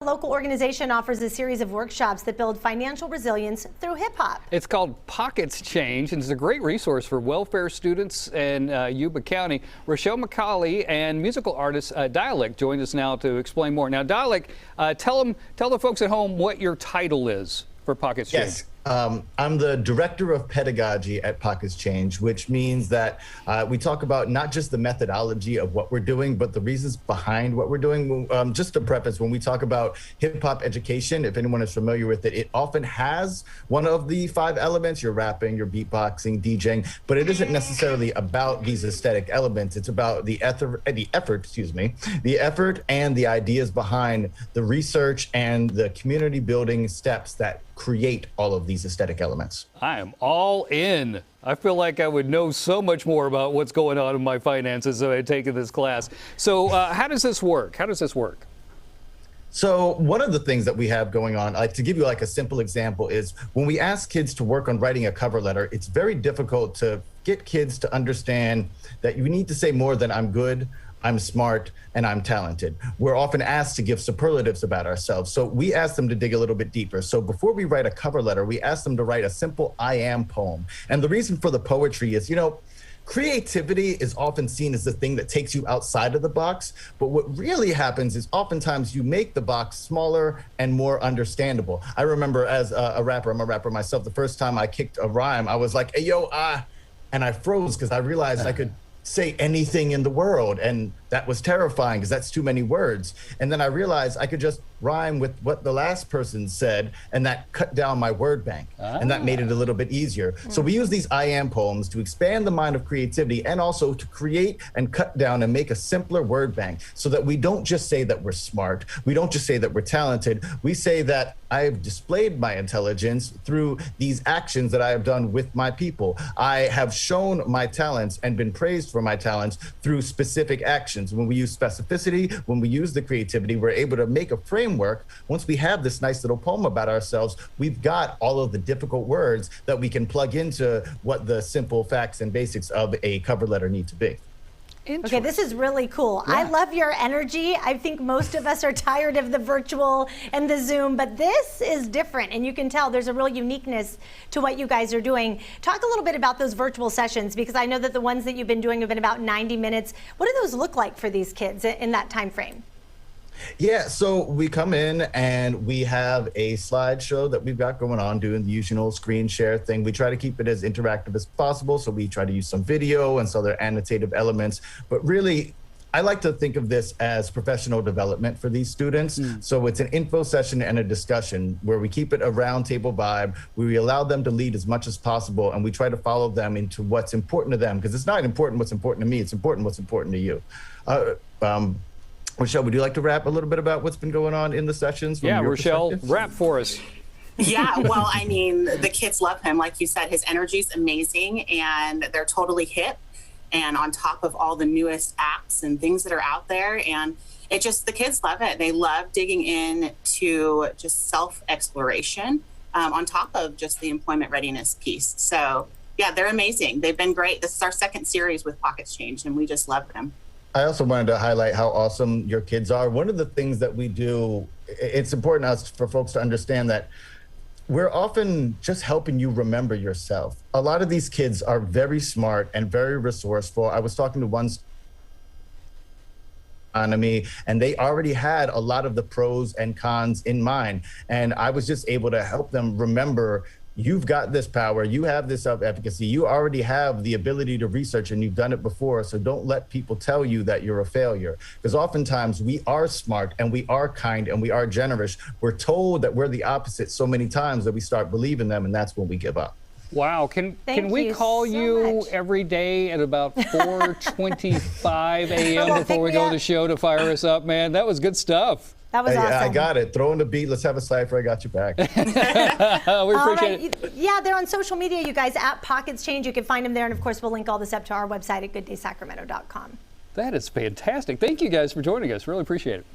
A local organization offers a series of workshops that build financial resilience through hip hop. It's called Pockets Change, and it's a great resource for welfare students in Yuba County. Rochelle McCauley and musical artist Dyalekt joined us now to explain more. Now, Dyalekt, tell the folks at home what your title is for Pockets Change. Yes. I'm the director of pedagogy at Pockets Change, which means that we talk about not just the methodology of what we're doing, but the reasons behind what we're doing. Just to preface, when we talk about hip hop education, if anyone is familiar with it, it often has one of the 5 elements: your rapping, your beatboxing, DJing, but it isn't necessarily about these aesthetic elements. It's about the effort and the ideas behind the research and the community building steps that create all of these aesthetic elements. I am all in. I feel like I would know so much more about what's going on in my finances if I had taken this class. So how does this work? So one of the things that we have going on, to give you like a simple example, is when we ask kids to work on writing a cover letter, it's very difficult to get kids to understand that you need to say more than "I'm good, I'm smart, and I'm talented." We're often asked to give superlatives about ourselves. So we ask them to dig a little bit deeper. So before we write a cover letter, we ask them to write a simple "I am" poem. And the reason for the poetry is, creativity is often seen as the thing that takes you outside of the box. But what really happens is oftentimes you make the box smaller and more understandable. I remember as a rapper, I'm a rapper myself, the first time I kicked a rhyme, I was like, "Hey, yo, and I froze because I realized I could say anything in the world, and that was terrifying because that's too many words. And then I realized I could just rhyme with what the last person said, and that cut down my word bank, and that made it a little bit easier. So we use these "I am" poems to expand the mind of creativity and also to create and cut down and make a simpler word bank, so that we don't just say that we're smart, we don't just say that we're talented, we say that I've displayed my intelligence through these actions that I have done with my people. I have shown my talents and been praised for my talents through specific actions. When we use specificity, when we use the creativity, we're able to make a framework. Once we have this nice little poem about ourselves, we've got all of the difficult words that we can plug into what the simple facts and basics of a cover letter need to be. Okay, this is really cool. Yeah. I love your energy. I think most of us are tired of the virtual and the Zoom, but this is different, and you can tell there's a real uniqueness to what you guys are doing. Talk a little bit about those virtual sessions, because I know that the ones that you've been doing have been about 90 minutes. What do those look like for these kids in that time frame? Yeah, so we come in and we have a slideshow that we've got going on, doing the usual screen share thing. We try to keep it as interactive as possible, so we try to use some video and some other annotative elements. But really, I like to think of this as professional development for these students. So it's an info session and a discussion where we keep it a roundtable vibe, where we allow them to lead as much as possible, and we try to follow them into what's important to them, because it's not important what's important to me, it's important what's important to you. Rochelle, would you like to rap a little bit about what's been going on in the sessions? Yeah, Rochelle, rap for us. Yeah, well, I mean, the kids love him. Like you said, his energy's amazing, and they're totally hip and on top of all the newest apps and things that are out there. And the kids love it. They love digging in to just self-exploration on top of just the employment readiness piece. So, yeah, they're amazing. They've been great. This is our 2nd series with Pockets Change, and we just love them. I also wanted to highlight how awesome your kids are. One of the things that we do, it's important for folks to understand that we're often just helping you remember yourself. A lot of these kids are very smart and very resourceful. I was talking to one economy, and they already had a lot of the pros and cons in mind. And I was just able to help them remember, you've got this power, you have this self-efficacy, you already have the ability to research, and you've done it before, so don't let people tell you that you're a failure. Because oftentimes we are smart and we are kind and we are generous. We're told that we're the opposite so many times that we start believing them, and that's when we give up. Wow, can we call you every day at about 4:25 a.m. before we go to the show to fire us up, man? That was good stuff. That was awesome. I got it. Throw in the beat. Let's have a cipher. I got you back. We appreciate it. Yeah, they're on social media, you guys, at Pockets Change. You can find them there. And, of course, we'll link all this up to our website at gooddaysacramento.com. That is fantastic. Thank you guys for joining us. Really appreciate it.